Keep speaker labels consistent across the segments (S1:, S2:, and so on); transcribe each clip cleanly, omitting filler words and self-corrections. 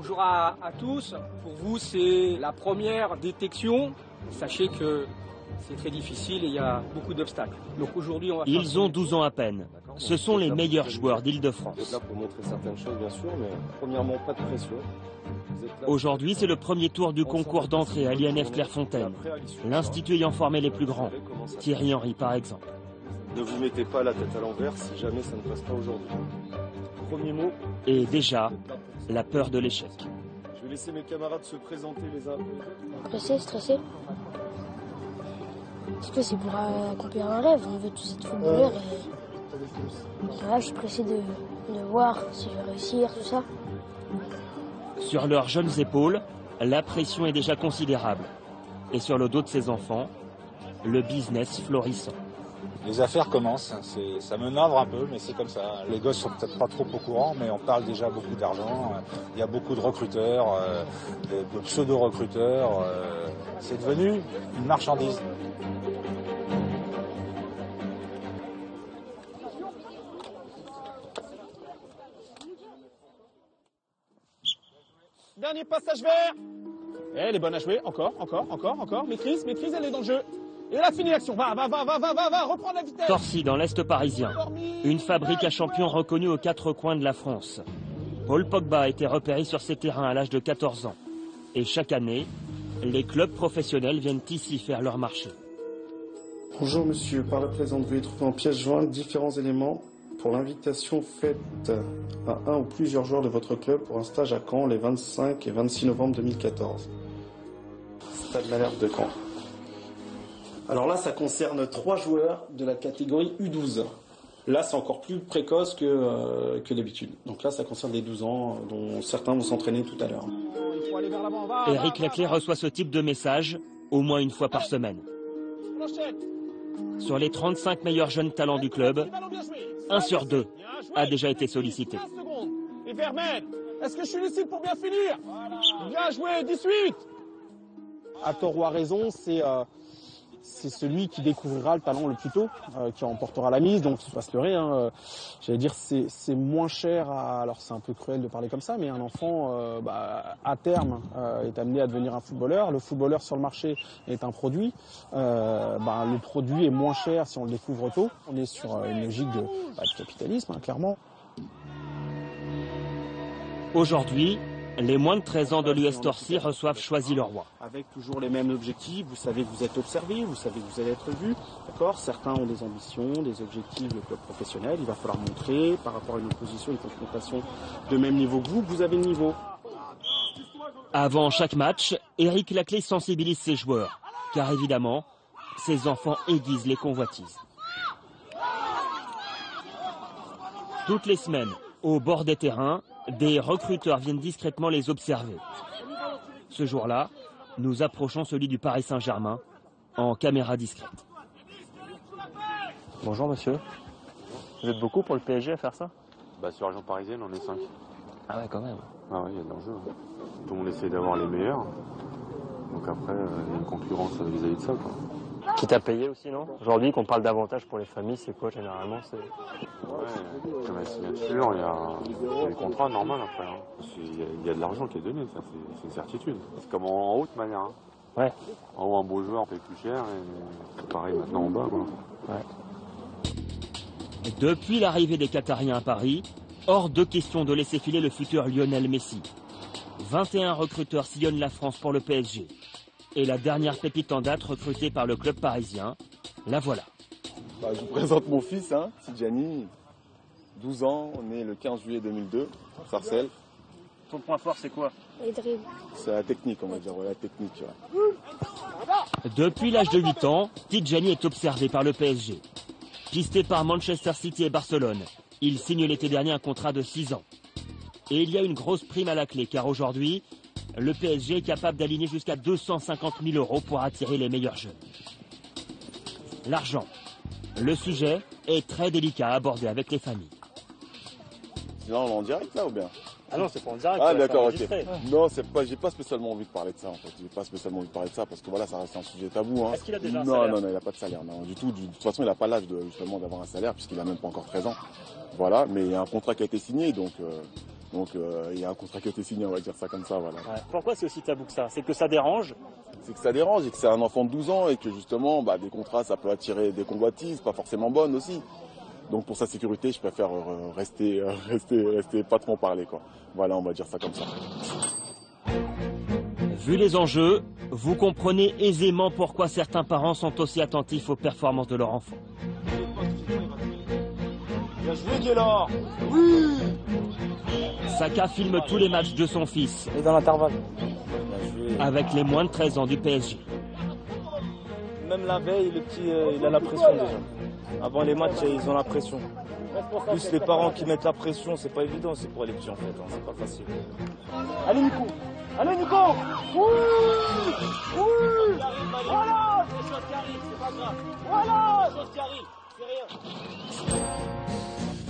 S1: Bonjour à tous. Pour vous, c'est la première détection. Sachez que c'est très difficile et il y a beaucoup d'obstacles. Donc aujourd'hui, on va
S2: Ils ont 12 ans à peine. Ce sont les meilleurs joueurs d'Île-de-France.
S3: Vous êtes là pour montrer certaines choses, bien sûr, mais premièrement, pas de pression.
S2: Aujourd'hui, c'est le premier tour du concours d'entrée à l'INF Clairefontaine, l'institut ayant formé les plus grands. Thierry Henry, par exemple.
S3: Ne vous mettez pas la tête à l'envers si jamais ça ne passe pas aujourd'hui. Premier mot.
S2: Et déjà, la peur de l'échec.
S3: Je vais laisser mes camarades se présenter les uns après les autres.
S4: Pressé, stressé. Parce que c'est pour accomplir un rêve. On veut tous être footballeurs et voilà, je suis pressé de voir si je vais réussir, tout ça.
S2: Sur leurs jeunes épaules, la pression est déjà considérable. Et sur le dos de ses enfants, le business florissant.
S5: Les affaires commencent, ça me navre un peu, mais c'est comme ça. Les gosses sont peut-être pas trop au courant, mais on parle déjà beaucoup d'argent. Il y a beaucoup de recruteurs, de pseudo-recruteurs. C'est devenu une marchandise.
S6: Dernier passage vert. Elle est bonne à jouer. Encore. Maîtrise, elle est dans le jeu. Et la fini l'action. Va, reprends la vitesse.
S2: Torcy dans l'Est parisien. Une fabrique à champions reconnue aux quatre coins de la France. Paul Pogba a été repéré sur ces terrains à l'âge de 14 ans. Et chaque année, les clubs professionnels viennent ici faire leur marché.
S7: Bonjour monsieur, par la présente, veuillez trouver en pièce jointe différents éléments pour l'invitation faite à un ou plusieurs joueurs de votre club pour un stage à Caen les 25 et 26 novembre 2014. Stade Malherbe de Caen. Alors là, ça concerne 3 joueurs de la catégorie U12. Là, c'est encore plus précoce que d'habitude. Donc là, ça concerne les 12 ans, dont certains vont s'entraîner tout à l'heure.
S2: Éric Laclais reçoit ce type de message au moins une fois par semaine. Sur les 35 meilleurs jeunes talents du club, 1 sur 2 a déjà été sollicité.
S6: Et Vermaine, est-ce que je suis lucide pour bien finir? Bien joué, 18. À tort ou à raison, c'est celui qui découvrira le talent le plus tôt, qui remportera la mise, donc il ne faut pas se leurrer. J'allais dire, c'est moins cher, alors c'est un peu cruel de parler comme ça, mais un enfant, à terme, est amené à devenir un footballeur. Le footballeur sur le marché est un produit. Le produit est moins cher si on le découvre tôt. On est sur une logique de capitalisme, clairement.
S2: Aujourd'hui, les moins de 13 ans de l'US Torcy reçoivent Choisy-le-Roi.
S1: Avec toujours les mêmes objectifs, vous savez que vous êtes observé, vous savez que vous allez être vu. D'accord ? Certains ont des ambitions, des objectifs de club professionnel. Il va falloir montrer par rapport à une opposition, une confrontation de même niveau que vous avez le niveau.
S2: Avant chaque match, Éric Laclais sensibilise ses joueurs. Car évidemment, ses enfants aiguisent les convoitises. Toutes les semaines, au bord des terrains, des recruteurs viennent discrètement les observer. Ce jour-là, nous approchons celui du Paris Saint-Germain en caméra discrète.
S8: Bonjour monsieur. Vous êtes beaucoup pour le PSG à faire ça?
S9: Sur la région parisienne, on est 5.
S8: Ah ouais, quand même.
S9: Ah oui, il y a de l'enjeu. Tout le monde essaie d'avoir les meilleurs. Donc après, il y a une concurrence vis-à-vis de ça, quoi.
S8: Quitte à payer aussi, non? Aujourd'hui, qu'on parle d'avantages pour les familles, c'est quoi généralement?
S9: Ouais, comme la signature, il y a des contrats normal après. Il y a de l'argent qui est donné, ça c'est une certitude. C'est comme en haut de manière.
S8: Ouais.
S9: En haut, un beau joueur paye plus cher et c'est pareil maintenant en bas, quoi.
S8: Ouais.
S2: Depuis l'arrivée des Qatariens à Paris, hors de question de laisser filer le futur Lionel Messi. 21 recruteurs sillonnent la France pour le PSG. Et la dernière pépite en date recrutée par le club parisien, la voilà.
S3: Je vous présente mon fils, Tidjani, 12 ans, né le 15 juillet 2002, Sarcelles.
S8: Ton point fort, c'est quoi?
S4: Les dribbles.
S3: C'est la technique, on va dire, la technique.
S2: Depuis l'âge de 8 ans, Tidjani est observé par le PSG. Pisté par Manchester City et Barcelone, il signe l'été dernier un contrat de 6 ans. Et il y a une grosse prime à la clé, car aujourd'hui, le PSG est capable d'aligner jusqu'à 250 000 € pour attirer les meilleurs jeunes. L'argent. Le sujet est très délicat à aborder avec les familles.
S3: Là, on est en direct, là, ou bien?
S8: Ah non, c'est pas en direct.
S3: Ah d'accord, ok. Non, j'ai pas spécialement envie de parler de ça, en fait. J'ai pas spécialement envie de parler de ça, parce que voilà, ça reste un sujet tabou.
S8: Est-ce qu'il a déjà un salaire?
S3: Non, il n'a pas de salaire, non, du tout. De toute façon, il n'a pas l'âge justement d'avoir un salaire, puisqu'il n'a même pas encore 13 ans. Voilà, mais il y a un contrat qui a été signé, donc Donc il y a un contrat qui a été signé, on va dire ça comme ça. Voilà.
S8: Ouais. Pourquoi c'est aussi tabou que ça? C'est que ça dérange?
S3: C'est que ça dérange et que c'est un enfant de 12 ans et que justement des contrats ça peut attirer des convoitises, pas forcément bonnes aussi. Donc pour sa sécurité, je préfère rester pas trop en parler, quoi. Voilà, on va dire ça comme ça.
S2: Vu les enjeux, vous comprenez aisément pourquoi certains parents sont aussi attentifs aux performances de leur enfant.
S6: Bien joué, Gaylor.
S2: Oui. Saka filme tous les matchs de son fils.
S6: Et dans l'intervalle.
S2: Avec les moins de 13 ans du PSG.
S6: Même la veille, le petit, il a la pression déjà. Avant les matchs, ils ont la pression. Plus les parents qui mettent la pression, c'est pas évident, c'est pour les petits en fait, hein, c'est pas facile. Allez Nico! Allez Nico! Oui! Oui! Voilà! Voilà!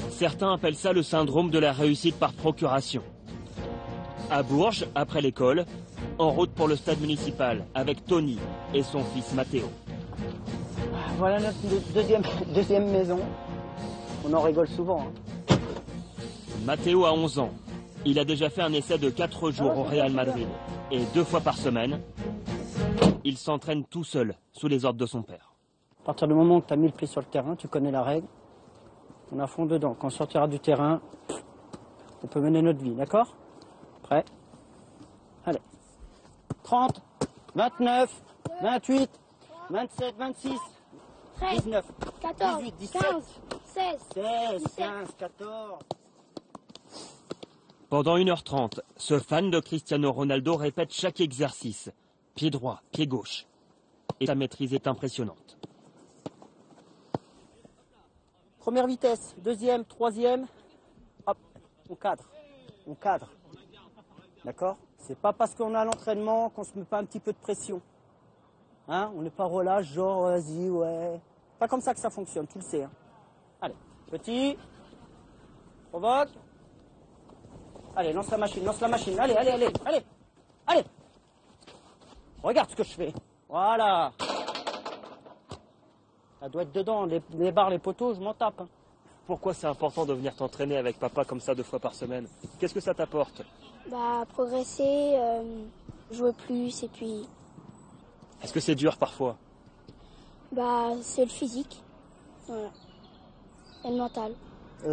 S2: Certains appellent ça le syndrome de la réussite par procuration. À Bourges, après l'école, en route pour le stade municipal avec Tony et son fils Mathéo.
S10: Voilà notre deuxième maison. On en rigole souvent. Hein.
S2: Mathéo a 11 ans. Il a déjà fait un essai de 4 jours au Real Madrid. Et 2 fois par semaine, il s'entraîne tout seul, sous les ordres de son père.
S10: À partir du moment où tu as mis le pied sur le terrain, tu connais la règle. On est à fond dedans. Quand on sortira du terrain, on peut mener notre vie, d'accord? Prêt? Allez. 30, 29, 28, 27, 26, 19,
S4: 14,
S10: 18, 17,
S4: 15, 16,
S10: 16,
S4: 17.
S10: 15, 14.
S2: Pendant 1h30, ce fan de Cristiano Ronaldo répète chaque exercice. Pied droit, pied gauche. Et sa maîtrise est impressionnante.
S10: Première vitesse, deuxième, troisième. Hop, on cadre. On cadre. D'accord? C'est pas parce qu'on a l'entraînement qu'on se met pas un petit peu de pression. Hein? On n'est pas relâche, genre, vas-y, ouais. Pas comme ça que ça fonctionne, tu le sais. Hein. Allez, petit. Provoque. Allez, lance la machine, lance la machine. Allez, allez, allez, allez. Allez. Regarde ce que je fais. Voilà. Ça doit être dedans, les barres, les poteaux, je m'en tape. Hein.
S8: Pourquoi c'est important de venir t'entraîner avec papa comme ça 2 fois par semaine? Qu'est-ce que ça t'apporte?
S4: Progresser, jouer plus et puis
S8: Est-ce que c'est dur parfois?
S4: c'est le physique. Voilà. Et le mental.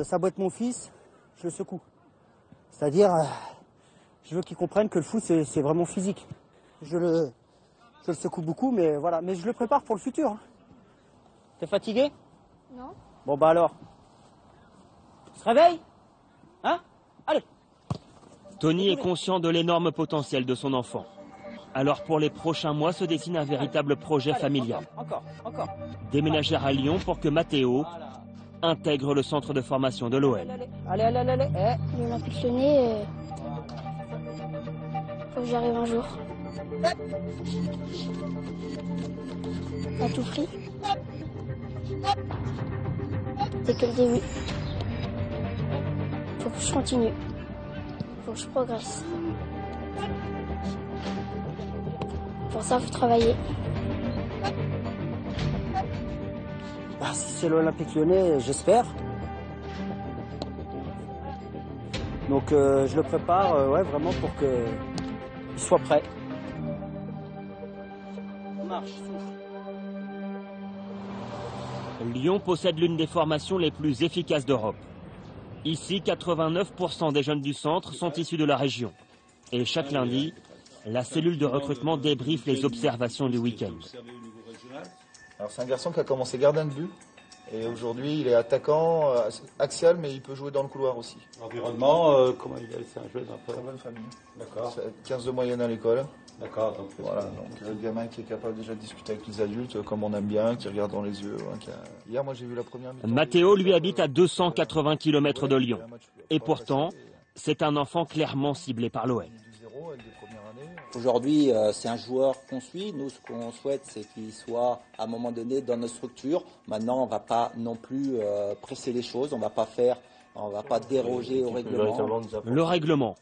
S10: Ça doit être mon fils, je le secoue. C'est-à-dire, je veux qu'il comprenne que le foot, c'est vraiment physique. Je le secoue beaucoup, mais voilà. Mais je le prépare pour le futur. Hein. T'es fatigué?
S4: Non.
S10: Bon, alors. Tu te réveilles? Hein? Allez.
S2: Tony est conscient de l'énorme potentiel de son enfant. Alors pour les prochains mois se dessine un véritable projet familial.
S10: Encore.
S2: Déménager à Lyon pour que Mathéo intègre le centre de formation de l'OL.
S10: Allez.
S4: L'Olympique Lyonnais, faut que j'y arrive un jour. À tout prix. C'est que le début. Faut que je continue. Faut que je progresse. Pour ça, faut travailler.
S10: Si c'est l'Olympique Lyonnais, j'espère. Donc je le prépare vraiment pour qu'il soit prêt. Marche, souffle.
S2: Lyon possède l'une des formations les plus efficaces d'Europe. Ici, 89% des jeunes du centre sont issus de la région. Et chaque lundi, la cellule de recrutement débriefe les observations du week-end.
S11: Alors c'est un garçon qui a commencé gardien de but et aujourd'hui il est attaquant axial mais il peut jouer dans le couloir aussi.
S12: L'environnement, comment il est? C'est un jeune un peu.
S11: Très bonne famille.
S12: D'accord.
S11: 15 de moyenne à l'école.
S12: D'accord. Donc,
S11: voilà, donc le gamin qui est capable déjà de discuter avec les adultes comme on aime bien, qui regarde dans les yeux. Hier moi j'ai vu la première mi-temps.
S2: Mathéo lui habite à 280 km de Lyon. Et pourtant, c'est un enfant clairement ciblé par l'OL.
S13: Aujourd'hui, c'est un joueur qu'on suit. Nous, ce qu'on souhaite, c'est qu'il soit à un moment donné dans notre structure. Maintenant, on ne va pas non plus presser les choses. On ne va pas déroger au règlement.
S2: Le règlement.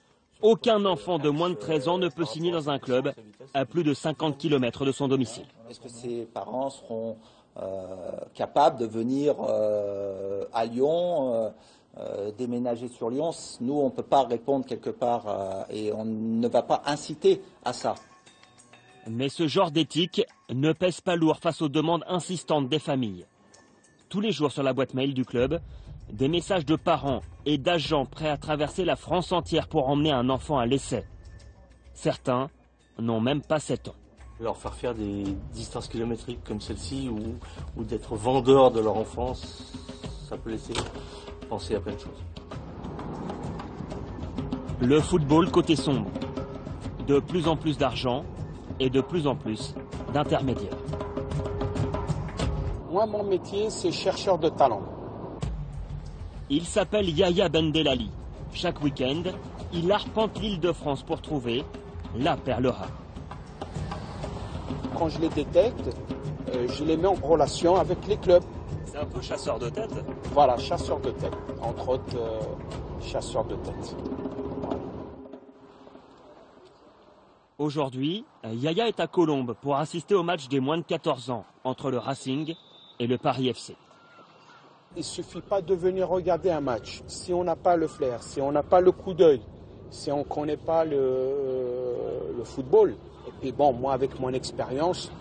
S2: Aucun enfant de moins de 13 ans ne peut signer dans un club à plus de 50 km de son domicile.
S13: Est-ce que ses parents seront capables de venir à Lyon déménager sur Lyon. Nous, on ne peut pas répondre quelque part et on ne va pas inciter à ça.
S2: Mais ce genre d'éthique ne pèse pas lourd face aux demandes insistantes des familles. Tous les jours sur la boîte mail du club, des messages de parents et d'agents prêts à traverser la France entière pour emmener un enfant à l'essai. Certains n'ont même pas 7 ans.
S14: Leur faire des distances kilométriques comme celle-ci ou d'être vendeurs de leur enfance, ça peut laisser penser à plein de choses.
S2: Le football côté sombre. De plus en plus d'argent et de plus en plus d'intermédiaires.
S6: Moi, mon métier, c'est chercheur de talent.
S2: Il s'appelle Yahya Bendelali. Chaque week-end, il arpente l'Île-de-France pour trouver la perle rare.
S6: Quand je les détecte, je les mets en relation avec les clubs.
S2: C'est un peu chasseur de tête.
S6: Voilà, chasseur de tête. Entre autres, chasseur de tête. Voilà.
S2: Aujourd'hui, Yahya est à Colombes pour assister au match des moins de 14 ans entre le Racing et le Paris FC.
S6: Il ne suffit pas de venir regarder un match. Si on n'a pas le flair, si on n'a pas le coup d'œil, si on ne connaît pas le football, et puis bon, moi avec mon expérience...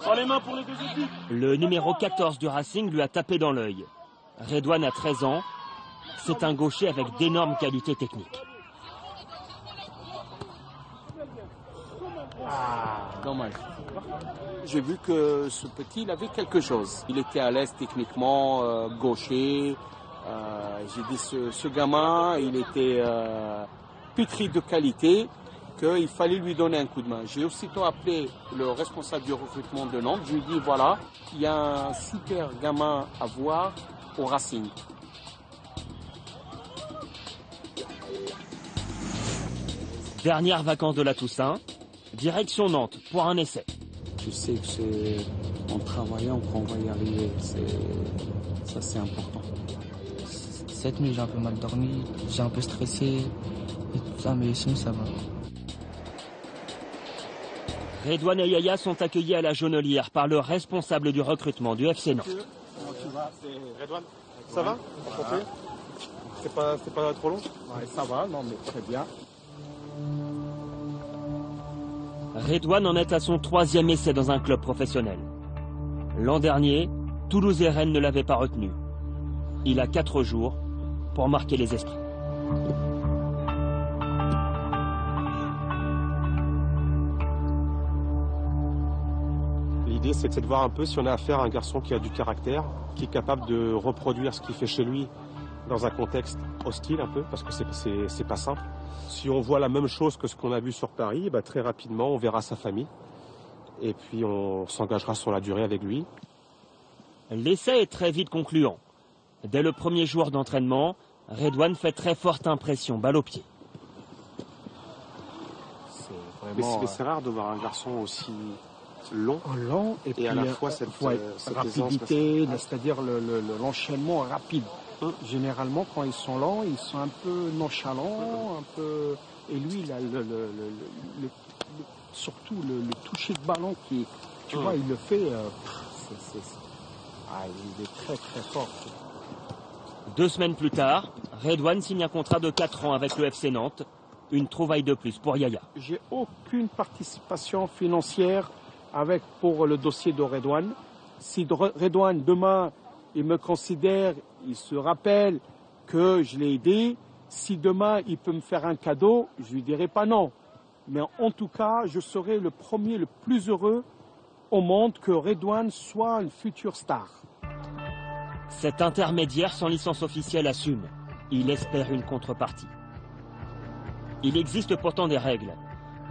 S1: Dans les mains pour les deux équipes.
S2: Le numéro 14 du Racing lui a tapé dans l'œil. Redouane a 13 ans. C'est un gaucher avec d'énormes qualités techniques.
S6: Ah, dommage. J'ai vu que ce petit, il avait quelque chose. Il était à l'aise techniquement, gaucher. J'ai dit, ce gamin, il était pétri de qualité, qu'il fallait lui donner un coup de main. J'ai aussitôt appelé le responsable du recrutement de Nantes. Je lui ai dit, voilà, il y a un super gamin à voir au Racing.
S2: Dernière vacances de la Toussaint, direction Nantes pour un essai.
S6: Je sais que c'est en travaillant qu'on va y arriver. Ça, c'est important.
S15: Cette nuit, j'ai un peu mal dormi, j'ai un peu stressé et tout ça, mais sinon, ça va.
S2: Redouane et Yahya sont accueillis à la Jaunelière par le responsable du recrutement du FC Nantes.
S1: Comment tu vas? C'est Redouane. Ça va?
S6: Ouais.
S1: C'est pas trop long?
S6: Ouais, ça va, non mais très bien.
S2: Redouane en est à son 3e essai dans un club professionnel. L'an dernier, Toulouse et Rennes ne l'avaient pas retenu. Il a 4 jours pour marquer les esprits.
S16: L'idée, c'est de voir un peu si on a affaire à un garçon qui a du caractère, qui est capable de reproduire ce qu'il fait chez lui dans un contexte hostile un peu, parce que c'est pas simple. Si on voit la même chose que ce qu'on a vu sur Paris, bah, très rapidement, on verra sa famille. Et puis, on s'engagera sur la durée avec lui.
S2: L'essai est très vite concluant. Dès le premier jour d'entraînement, Redouane fait très forte impression, balle au pied.
S16: Mais c'est rare de voir un garçon aussi long
S6: et
S16: à la fois cette
S6: rapidité, c'est-à-dire l'enchaînement rapide. Généralement, quand ils sont lents, ils sont un peu nonchalants, un peu. Et lui, il a surtout le toucher de ballon qui, tu vois, il le fait. Il est très très fort.
S2: 2 semaines plus tard, Redouane signe un contrat de 4 ans avec le FC Nantes. Une trouvaille de plus pour Yahya.
S6: J'ai aucune participation financière pour le dossier de Redouane. Si Redouane, demain, il me considère, il se rappelle que je l'ai aidé, si demain il peut me faire un cadeau, je lui dirai pas non. Mais en tout cas, je serai le premier, le plus heureux au monde que Redouane soit une future star.
S2: Cet intermédiaire sans licence officielle assume. Il espère une contrepartie. Il existe pourtant des règles.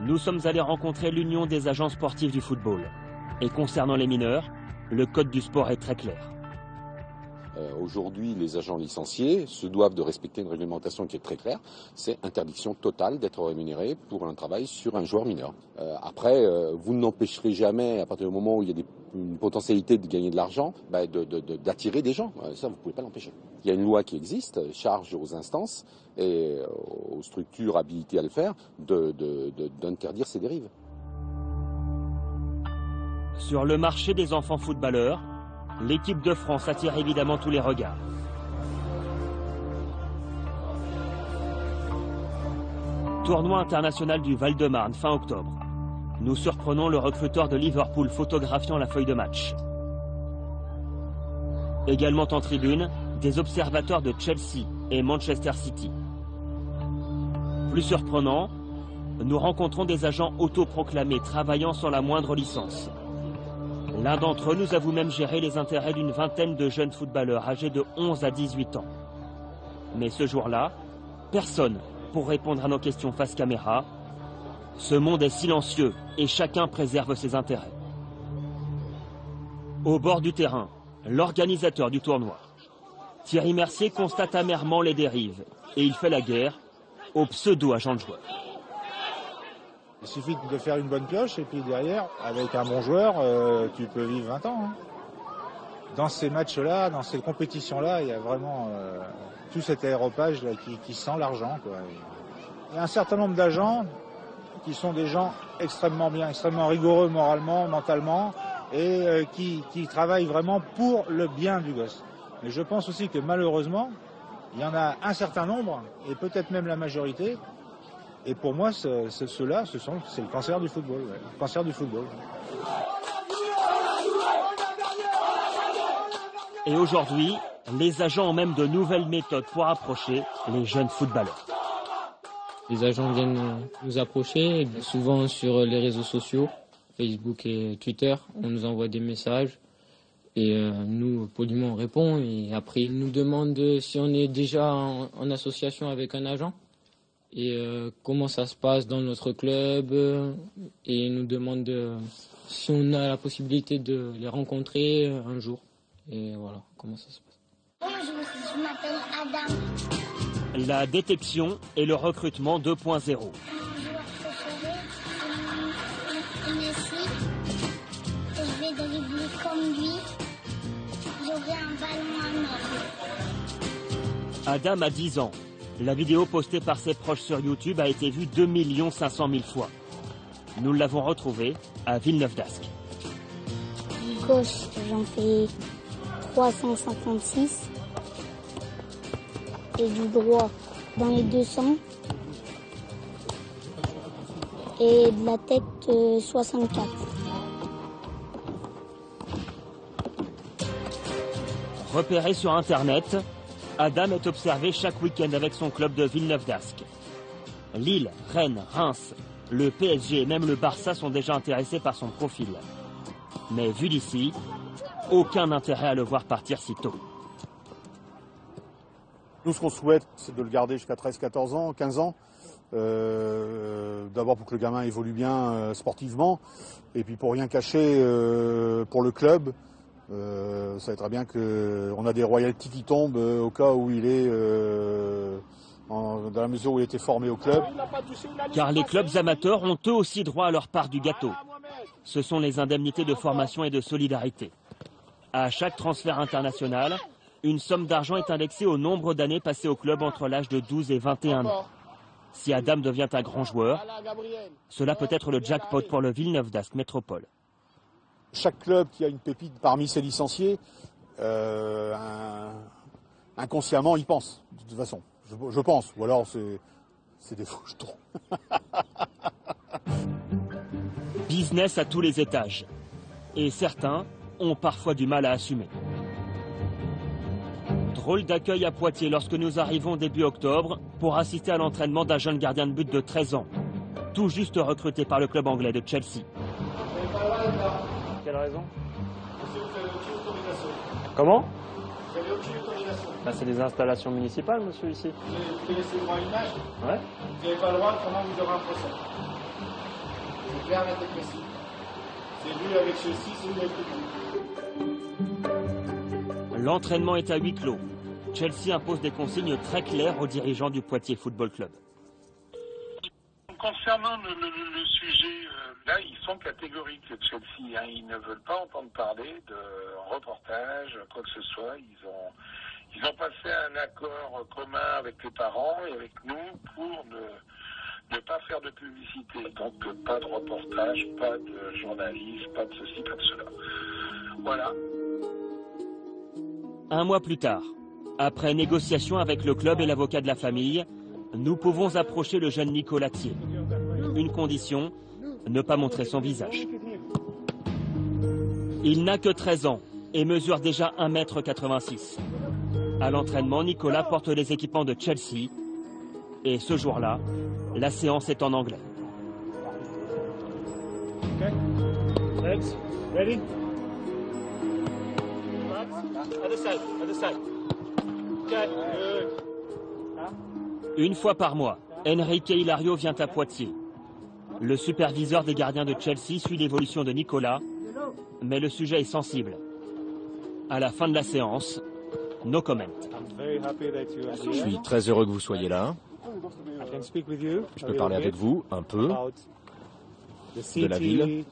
S2: Nous sommes allés rencontrer l'Union des agents sportifs du football. Et concernant les mineurs, le code du sport est très clair.
S17: Aujourd'hui, les agents licenciés se doivent de respecter une réglementation qui est très claire. C'est interdiction totale d'être rémunéré pour un travail sur un joueur mineur. Après, vous n'empêcherez jamais, à partir du moment où il y a une potentialité de gagner de l'argent, d'attirer des gens. Ça, vous ne pouvez pas l'empêcher. Il y a une loi qui existe, charge aux instances et aux structures habilitées à le faire d'interdire ces dérives.
S2: Sur le marché des enfants footballeurs, l'équipe de France attire évidemment tous les regards. Tournoi international du Val-de-Marne fin octobre. Nous surprenons le recruteur de Liverpool photographiant la feuille de match. Également en tribune, des observateurs de Chelsea et Manchester City. Plus surprenant, nous rencontrons des agents autoproclamés travaillant sans la moindre licence. L'un d'entre eux nous avoue même gérer les intérêts d'une vingtaine de jeunes footballeurs âgés de 11 à 18 ans. Mais ce jour-là, personne pour répondre à nos questions face caméra. Ce monde est silencieux et chacun préserve ses intérêts. Au bord du terrain, l'organisateur du tournoi. Thierry Mercier constate amèrement les dérives et il fait la guerre aux pseudo-agents de joueurs.
S5: Il suffit de faire une bonne pioche et puis derrière, avec un bon joueur, tu peux vivre 20 ans. Hein. Dans ces matchs-là, dans ces compétitions-là, il y a vraiment tout cet aéropage là, qui sent l'argent. Il y a un certain nombre d'agents qui sont des gens extrêmement bien, extrêmement rigoureux moralement, mentalement, et qui travaillent vraiment pour le bien du gosse. Mais je pense aussi que malheureusement, il y en a un certain nombre, et peut-être même la majorité. Et pour moi, ceux-là, c'est le cancer du football. Ouais. Le cancer du football.
S2: Et aujourd'hui, les agents ont même de nouvelles méthodes pour approcher les jeunes footballeurs.
S15: Les agents viennent nous approcher, souvent sur les réseaux sociaux, Facebook et Twitter. On nous envoie des messages et nous, poliment, on répond. Et après, ils nous demandent si on est déjà en association avec un agent. Et comment ça se passe dans notre club, et nous demande si on a la possibilité de les rencontrer un jour. Et voilà, comment ça se passe.
S18: Bonjour, je m'appelle Adam.
S2: La détection et le recrutement 2.0.
S18: Je vais dribbler comme lui. J'aurai un ballon à main.
S2: Adam a 10 ans. La vidéo postée par ses proches sur YouTube a été vue 2 500 000 fois. Nous l'avons retrouvée à Villeneuve-d'Ascq.
S4: Du gauche, j'en fais 356. Et du droit, dans les 200. Et de la tête, 64.
S2: Repéré sur Internet, Adam est observé chaque week-end avec son club de Villeneuve-d'Ascq. Lille, Rennes, Reims, le PSG et même le Barça sont déjà intéressés par son profil. Mais vu d'ici, aucun intérêt à le voir partir si tôt.
S19: Nous, ce qu'on souhaite, c'est de le garder jusqu'à 13, 14 ans, 15 ans. D'abord pour que le gamin évolue bien sportivement, et puis pour rien cacher pour le club. Ça va être bien qu'on a des royalties qui tombent au cas où il est, dans la mesure où il était formé au club.
S2: Car les clubs amateurs ont eux aussi droit à leur part du gâteau. Ce sont les indemnités de formation et de solidarité. À chaque transfert international, une somme d'argent est indexée au nombre d'années passées au club entre l'âge de 12 et 21 ans. Si Adam devient un grand joueur, cela peut être le jackpot pour le Villeneuve-d'Ascq Métropole.
S19: Chaque club qui a une pépite parmi ses licenciés, inconsciemment, y pense, de toute façon. Je pense, ou alors c'est des faux jetons.
S2: Business à tous les étages. Et certains ont parfois du mal à assumer. Drôle d'accueil à Poitiers lorsque nous arrivons début octobre pour assister à l'entraînement d'un jeune gardien de but de 13 ans, tout juste recruté par le club anglais de Chelsea.
S8: Quelle raison? Comment? C'est des installations municipales, monsieur, ici.
S20: Vous avez laissé droit à l'image?
S8: Ouais.
S20: Vous n'avez pas le droit, comment vous aurez un procès? C'est clair, net et précis. C'est vu avec ceci, c'est vu avec le.
S2: L'entraînement est à huis clos. Chelsea impose des consignes très claires aux dirigeants du Poitiers Football Club.
S21: Concernant le sujet, là, ils sont catégoriques, Chelsea. Hein, ils ne veulent pas entendre parler de reportage, quoi que ce soit. Ils ont passé un accord commun avec les parents et avec nous pour ne pas faire de publicité. Donc, pas de reportage, pas de journalisme, pas de ceci, pas de cela. Voilà.
S2: Un mois plus tard, après négociation avec le club et l'avocat de la famille, nous pouvons approcher le jeune Nicolas Thier. Une condition, ne pas montrer son visage. Il n'a que 13 ans et mesure déjà 1,86 m. À l'entraînement, Nicolas porte les équipements de Chelsea. Et ce jour-là, la séance est en anglais.
S20: Okay. Legs. Ready? Other side. Other side. Okay. Good.
S2: Une fois par mois, Enrique Hilario vient à Poitiers. Le superviseur des gardiens de Chelsea suit l'évolution de Nicolas, mais le sujet est sensible. À la fin de la séance, no comment.
S7: Je suis très heureux que vous soyez là. Je peux parler avec vous un peu de la ville,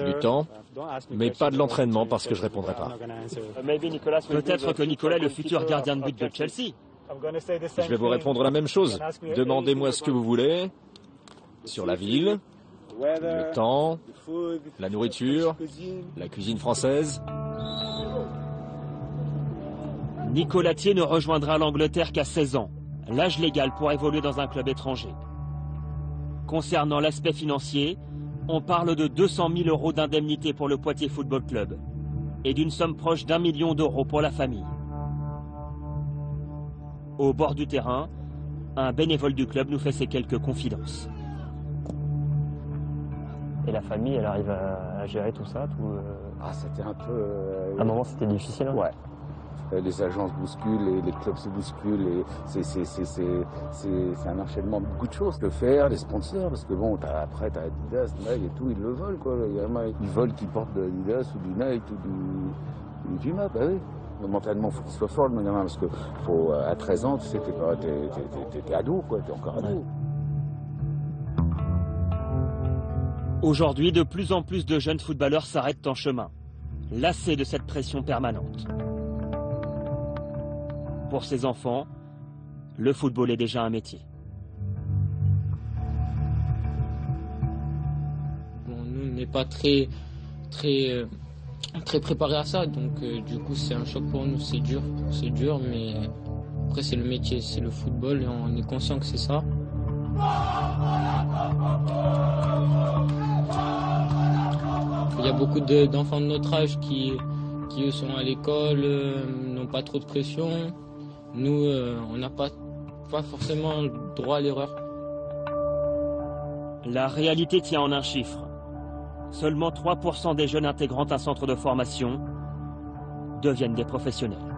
S7: du temps, mais pas de l'entraînement parce que je ne répondrai pas.
S2: Peut-être que Nicolas est le futur gardien de but de Chelsea.
S7: Je vais vous répondre la même chose. Demandez-moi ce que vous voulez sur la ville, le temps, la nourriture, la cuisine française.
S2: Nicolas Thier ne rejoindra l'Angleterre qu'à 16 ans, l'âge légal pour évoluer dans un club étranger. Concernant l'aspect financier, on parle de 200 000 € d'indemnité pour le Poitiers Football Club et d'une somme proche d'1 million d'euros pour la famille. Au bord du terrain, un bénévole du club nous fait ses quelques confidences.
S8: Et la famille, elle arrive à gérer tout ça
S22: C'était un peu...
S8: À un moment, c'était difficile. Hein.
S22: Ouais. Les agences bousculent, les clubs se bousculent, c'est un enchaînement de beaucoup de choses. Le faire, les sponsors, parce que bon, après t'as Adidas, Nike et tout, ils le veulent quoi. Ils veulent qu'ils portent de Adidas ou du Nike ou du Puma, bah oui. Mentalement, il faut qu'il soit fort le gamin, parce que à 13 ans, tu sais, t'es ado quoi, t'es encore ado.
S2: Ouais. Aujourd'hui, de plus en plus de jeunes footballeurs s'arrêtent en chemin, lassés de cette pression permanente. Pour ces enfants, le football est déjà un métier.
S15: Bon, nous, on n'est pas très préparés à ça, donc du coup c'est un choc pour nous, c'est dur, mais après c'est le métier, c'est le football et on est conscient que c'est ça. Il y a beaucoup d'enfants de notre âge qui eux sont à l'école, n'ont pas trop de pression. Nous, on n'a pas forcément droit à l'erreur.
S2: La réalité tient en un chiffre. Seulement 3% des jeunes intégrant un centre de formation deviennent des professionnels.